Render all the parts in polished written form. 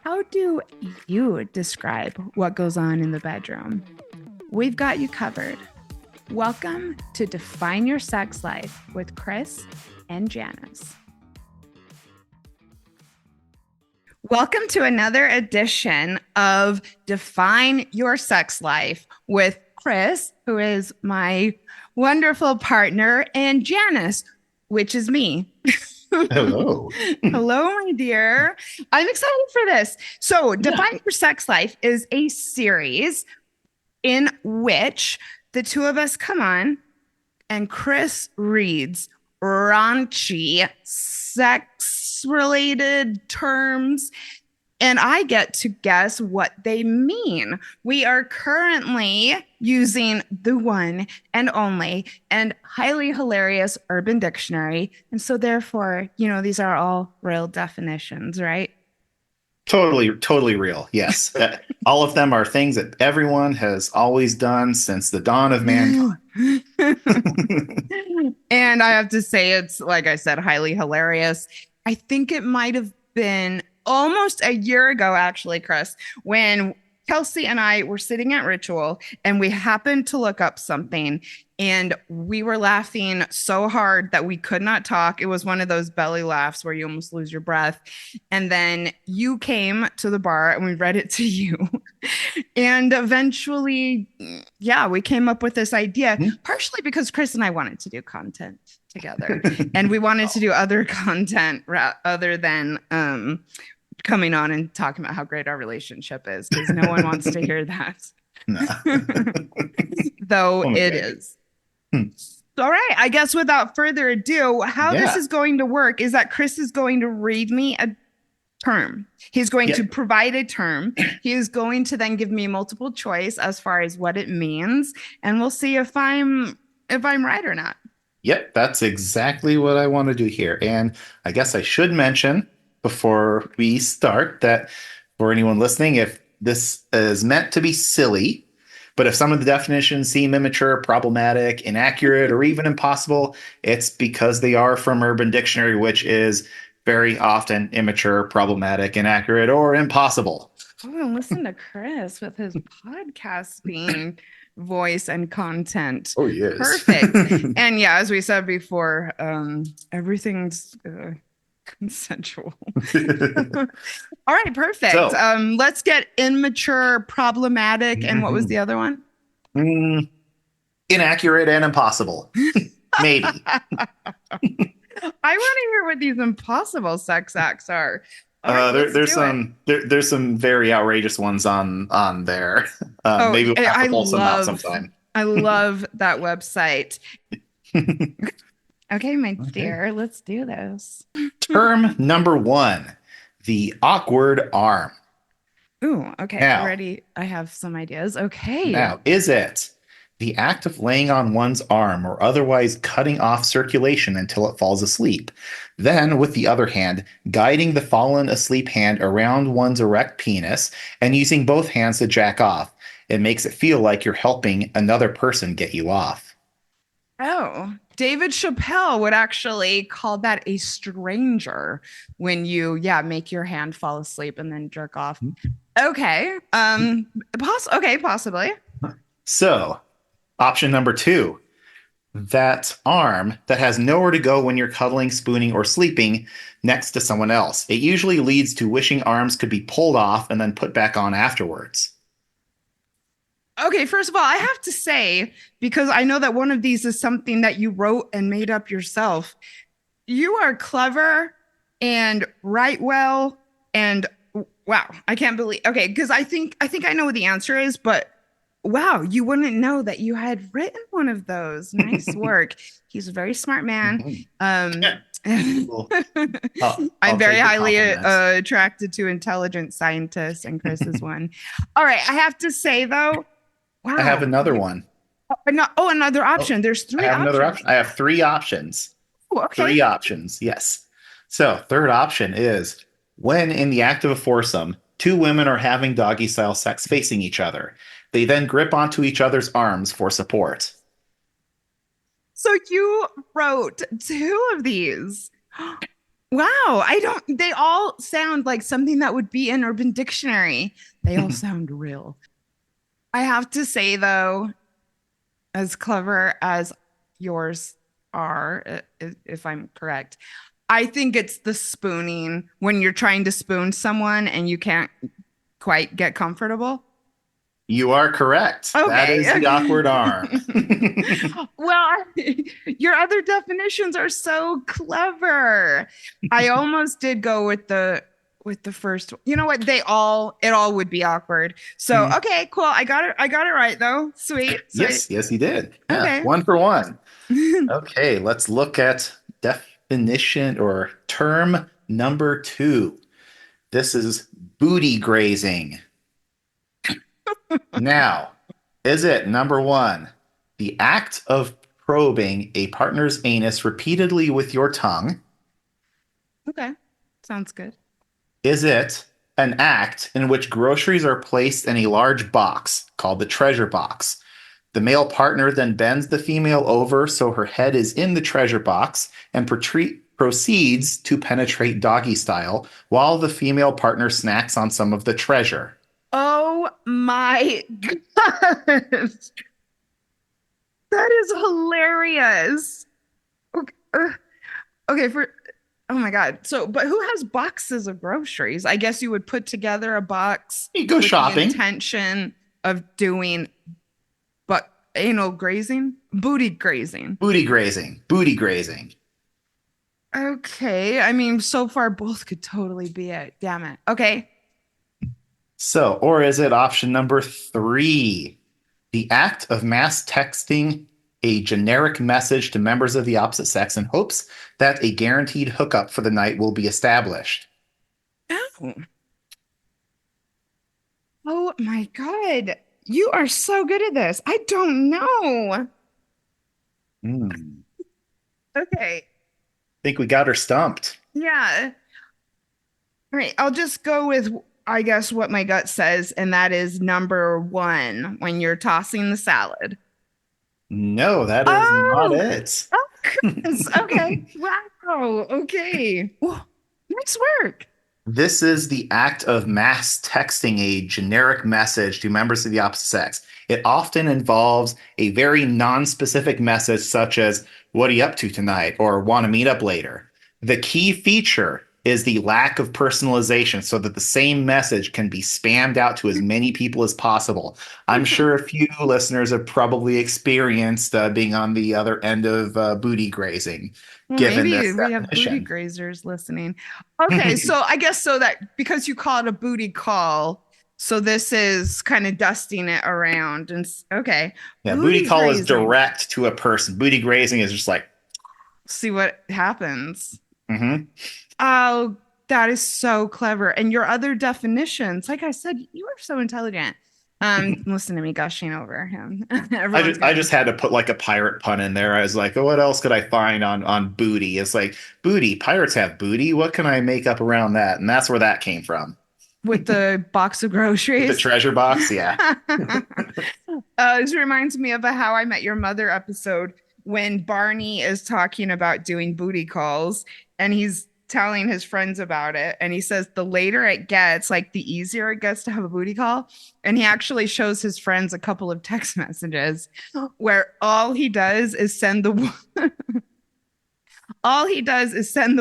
How do you describe what goes on in the bedroom? We've got you covered. Welcome to Define Your Sex Life with Chris and Janice. Welcome to another edition of Define Your Sex Life with Chris, who is my wonderful partner, and Janice, which is me. Hello. Hello, my dear. I'm excited for this. So, Define Your Sex Life is a series in which the two of us come on and Chris reads raunchy sex related terms and I get to guess what they mean. We are currently using the one and only and highly hilarious Urban Dictionary. And so, therefore, these are all real definitions, right? Totally real. Yes. All of them are things that everyone has always done since the dawn of mankind. And I have to say, it's, like I said, highly hilarious. I think it might have been almost a year ago, actually, Chris, when Kelsey and I were sitting at Ritual and we happened to look up something and we were laughing so hard that we could not talk. It was one of those belly laughs where you almost lose your breath. And then you came to the bar and we read it to you. And eventually, we came up with this idea, partially because Chris and I wanted to do content together and we wanted to do other content other than coming on and talking about how great our relationship is, because no one wants to hear that. No. Though it is. All right. I guess without further ado, how this is going to work is that Chris is going to read me a term. He's going to provide a term. He is going to then give me multiple choice as far as what it means. And we'll see if I'm right or not. Yep, that's exactly what I want to do here. And I guess I should mention before we start that for anyone listening, if this is meant to be silly, but if some of the definitions seem immature, problematic, inaccurate, or even impossible, it's because they are from Urban Dictionary, which is very often immature, problematic, inaccurate, or impossible. Oh, listen to Chris with his podcasting voice and content. Oh, yes. Perfect. And yeah, as we said before, everything's consensual. All right, perfect. So, let's get immature, problematic, and what was the other one? Inaccurate and impossible. Maybe. I want to hear what these impossible sex acts are. Right, there's some very outrageous ones on there. Maybe we'll have to pull some out sometime. I love that website. Okay, my dear, let's do this. Term number 1, the awkward arm. Ooh, okay. Now, already I have some ideas. Okay. Now, is it the act of laying on one's arm or otherwise cutting off circulation until it falls asleep? Then, with the other hand, guiding the fallen asleep hand around one's erect penis and using both hands to jack off. It makes it feel like you're helping another person get you off. Oh, David Chappelle would actually call that a stranger when you, make your hand fall asleep and then jerk off. Okay. Possibly. So, option number 2, that arm that has nowhere to go when you're cuddling, spooning, or sleeping next to someone else. It usually leads to wishing arms could be pulled off and then put back on afterwards. Okay, first of all, I have to say, because I know that one of these is something that you wrote and made up yourself, you are clever and write well, and wow, I can't believe. Okay, because I think I know what the answer is, but wow, you wouldn't know that you had written one of those. Nice work. He's a very smart man. I'm very highly attracted to intelligent scientists, and Chris is one. All right, I have to say though. Wow. I have another one. Another option. There's 3 options. Another option. I have 3 options. Oh, okay. 3 options, yes. So, third option is when in the act of a foursome, 2 women are having doggy-style sex facing each other. They then grip onto each other's arms for support. So you wrote 2 of these. Wow, I don't, they all sound like something that would be in Urban Dictionary. They all sound real. I have to say, though, as clever as yours are, if I'm correct, I think it's the spooning when you're trying to spoon someone and you can't quite get comfortable. You are correct. That is the Okay. awkward arm. Well, your other definitions are so clever. I almost did go with the first. You know what? It all would be awkward. So, Mm. okay, cool. I got it. I got it right though. Sweet, sweet. Yes, yes, he did. Yeah, Okay. 1 for 1. Okay, let's look at definition or term number 2. This is booty grazing. Now, is it number 1, the act of probing a partner's anus repeatedly with your tongue? Okay. Sounds good. Is it an act in which groceries are placed in a large box called the treasure box? The male partner then bends the female over so her head is in the treasure box and proceeds to penetrate doggy style while the female partner snacks on some of the treasure. Oh my gosh. That is hilarious. Okay, okay, for oh my God. So, but who has boxes of groceries? I guess you would put together a box You go with the shopping. intention of doing but anal grazing, booty grazing. Booty grazing. Booty grazing. Okay, I mean, so far both could totally be it. Damn it. Okay. So, or is it option number 3? The act of mass texting a generic message to members of the opposite sex in hopes that a guaranteed hookup for the night will be established. Oh, oh my God. You are so good at this. I don't know. Hmm. Okay. Think we got her stumped. Yeah. All right. I'll just go with, I guess, what my gut says, and that is number one when you're tossing the salad. No, that is not Oh, it. oh, goodness. Okay. Wow. Okay. Whoa, nice work. This is the act of mass texting a generic message to members of the opposite sex. It often involves a very non-specific message such as, "What are you up to tonight?" or "Want to meet up later." The key feature is the lack of personalization so that the same message can be spammed out to as many people as possible. I'm sure a few listeners have probably experienced being on the other end of booty grazing, Well, given maybe this we have booty definition. grazers listening. Okay, so I guess so that because you call it a booty call, so this is kind of dusting it around and okay, Yeah, booty booty call is grazing. direct to a person. Booty grazing is just like, See what happens. mm-hmm. Oh, that is so clever. And your other definitions, like I said, you are so intelligent. Listen to me gushing over him. I Everyone's just I gonna just had to put like a pirate pun in there. I was like, oh, what else could I find on booty? It's like booty. Pirates have booty. What can I make up around that? And that's where that came from. with the box of With the groceries. treasure box, yeah. This reminds me of a How I Met Your Mother episode when Barney is talking about doing booty calls and he's telling his friends about it. And he says the later it gets, like the easier it gets to have a booty call. And he actually shows his friends a couple of text messages where all he does is send the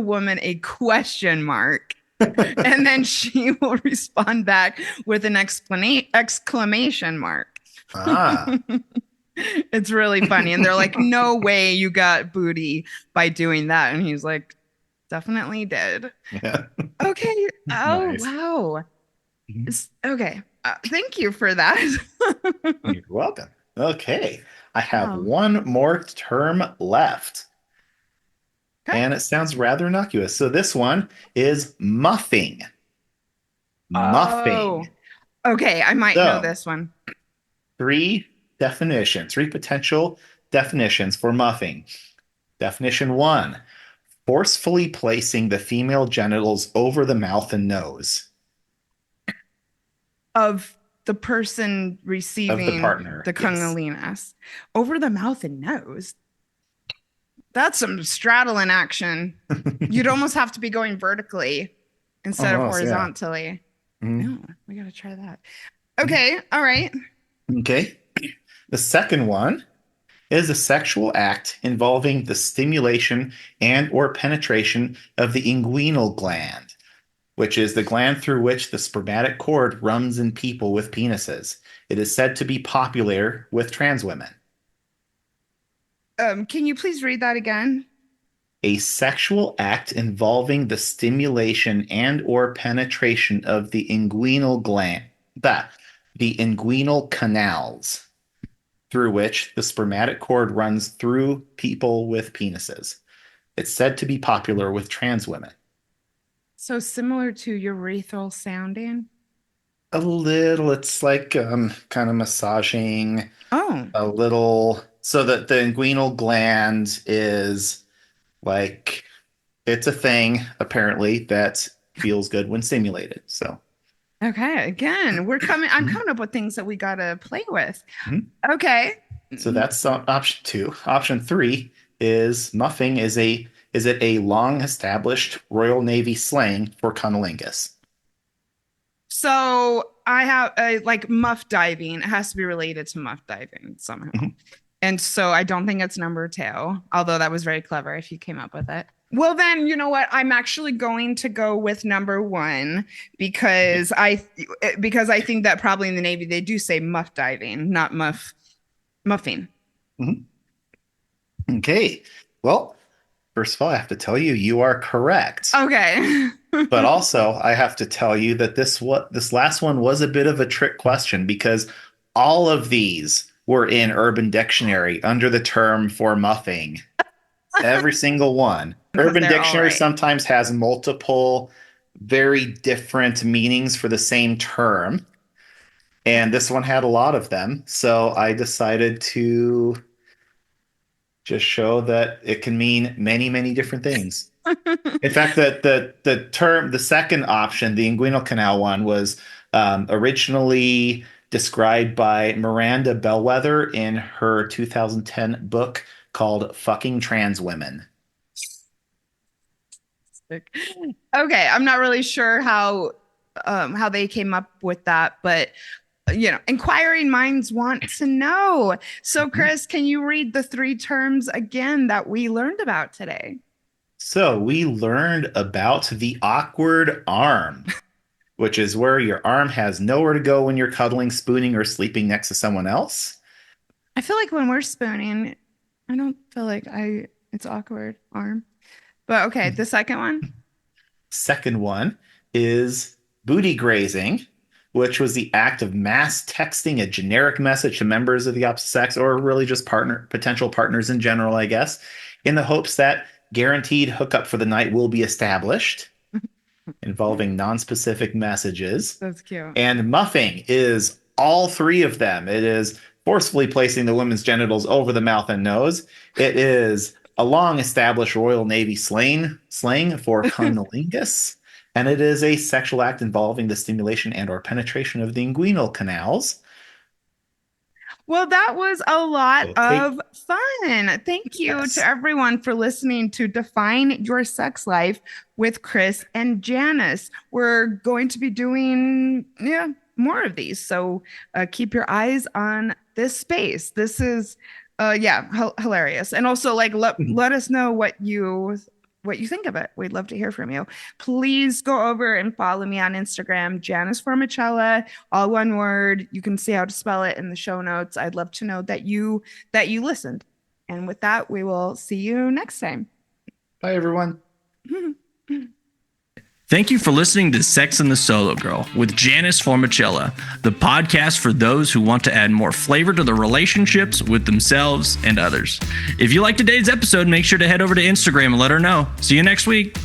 woman a question mark and then she will respond back with an exclamation mark. Ah. It's really funny. And they're like, no way you got booty by doing that. And he's like, definitely did. Yeah. Okay. Oh, Nice. wow. Okay. Thank you for that. You're welcome. Okay. I have Um, one more term left, okay. and it sounds rather innocuous. So this one is muffing. Oh, Muffing. okay. I might know So this one. three potential definitions for muffing. Definition 1, forcefully placing the female genitals over the mouth and nose Of the person of the receiving partner. the Yes. cunnilingus over the mouth and nose. That's some straddling action. You'd almost have to be going vertically instead of Almost, yeah. horizontally. Mhm. No, we gotta try that. Okay, all right. Okay. The second one is a sexual act involving the stimulation and or penetration of the inguinal gland, which is the gland through which the spermatic cord runs in people with penises. It is said to be popular with trans women. Can you please read that again? A sexual act involving the stimulation and or penetration of the inguinal gland, the inguinal canals through which the spermatic cord runs through people with penises. It's said to be popular with trans women. So similar to urethral sounding. A little, it's like kind of massaging Oh, a little, so that the inguinal gland is like, it's a thing apparently that feels good when stimulated. So, okay. Again, I'm mhm, coming up with things that we gotta play with. mhm. Okay. So that's option two. Option three is muffing is it a long established Royal Navy slang for cunnilingus? So I have like muff diving. It has to be related to muff diving somehow. Mhm. And so I don't think it's number two, although that was very clever if you came up with it. Well, then, you know what? I'm actually going to go with number one Okay. because I think that probably in the Navy they do say muff diving, not muffing. Mhm. Okay. Well, first of all, I have to tell you, you are correct. Okay. But also, I have to tell you that this last one was a bit of a trick question because all of these were in Urban Dictionary under the term for muffing. Every single one. Because Urban they're all Dictionary right. sometimes has multiple, very different meanings for the same term, and this one had a lot of them. So I decided to just show that it can mean many, many different things. In fact, the term, the second option, the inguinal canal one, was originally described by Miranda Bellwether in her 2010 book called "Fucking Trans Women." Okay, I'm not really sure how they came up with that, but inquiring minds want to know. So, Mhm. Chris, can you read the three terms again that we learned about today? So we learned about the awkward arm, which is where your arm has nowhere to go when you're cuddling, spooning, or sleeping next to someone else. I feel like when we're spooning, I don't feel like I it's awkward arm. But okay, the second one. Second one is booty grazing, which was the act of mass texting a generic message to members of the opposite sex or really just potential partners in general, I guess, in the hopes that guaranteed hookup for the night will be established, involving non-specific messages. That's cute. And muffing is all three of them. It is forcefully placing the woman's genitals over the mouth and nose. It is a long established Royal Navy slang for cunnilingus. And it is a sexual act involving the stimulation and or penetration of the inguinal canals. Well, that was a lot So take of fun. Thank you to yes. everyone for listening to Define Your Sex Life with Chris and Janice. We're going to be doing, more of these. So keep your eyes on this space. This is, hilarious. And also, like, let us know what you think of it. We'd love to hear from you. Please go over and follow me on Instagram, Janice Formichella, all one word. You can see how to spell it in the show notes. I'd love to know that you listened. And with that, we will see you next time. Bye everyone. Thank you for listening to Sex and the Solo Girl with Janice Formichella, the podcast for those who want to add more flavor to their relationships with themselves and others. If you liked today's episode, make sure to head over to Instagram and let her know. See you next week.